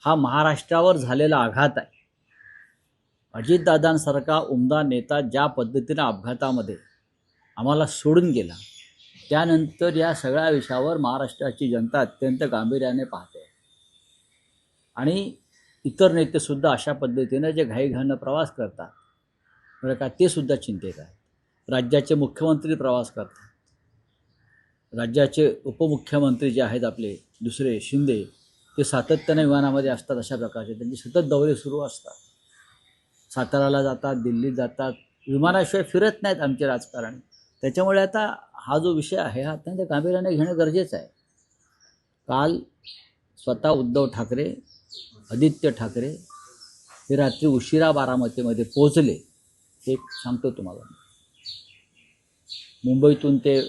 हा महाराष्ट्रावर झालेला आघात आहे। अजितदादांसारखा उमदा नेता ज्या पद्धतीनं अपघातामध्ये आम्हाला सोडून गेला, त्यानंतर या सगळ्या विषयावर महाराष्ट्राची जनता अत्यंत गांभीर्याने पाहते आणि इतर नेतेसुद्धा अशा पद्धतीनं जे घाईघाईनं प्रवास करतात बरं का, ते सुद्धा चिंतेत आहेत। राज्याचे मुख्यमंत्री प्रवास करतात, राज्याचे उपमुख्यमंत्री जे आहेत आपले दुसरे शिंदे, ते सातत्याने विमानामध्ये असतात। अशा प्रकारचे त्यांचे सतत दौरे सुरू असतात। साताराला जातात, दिल्लीत जातात, विमानाशिवाय फिरत नाहीत आमचे राजकारणी। त्याच्यामुळे आता हा जो विषय आहे हा अत्यंत गांभीर्याने घेणं गरजेचं आहे। काल स्वतः उद्धव ठाकरे, आदित्य ठाकरे हे रात्री उशिरा बारामतीमध्ये पोहोचले। हे सांगतो तुम्हाला, मुंबईतून ते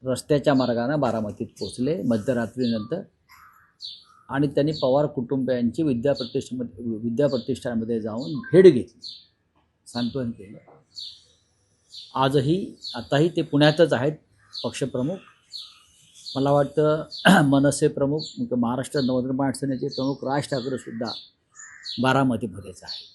रस्त्याच्या मार्गाने बारामतीत पोहोचले मध्यरात्रीनंतर आणि त्यांनी पवार कुटुंबियांची विद्याप्रतिष्ठानमध्ये जाऊन भेट घेतली, सांत्वन केलं। आताही ते पुण्यातच आहेत पक्षप्रमुख। मला वाटतं मनसे प्रमुख, महाराष्ट्र नवनिर्माण सेनेचे प्रमुख राज ठाकरेसुद्धा बारामतीमध्येच आहेत।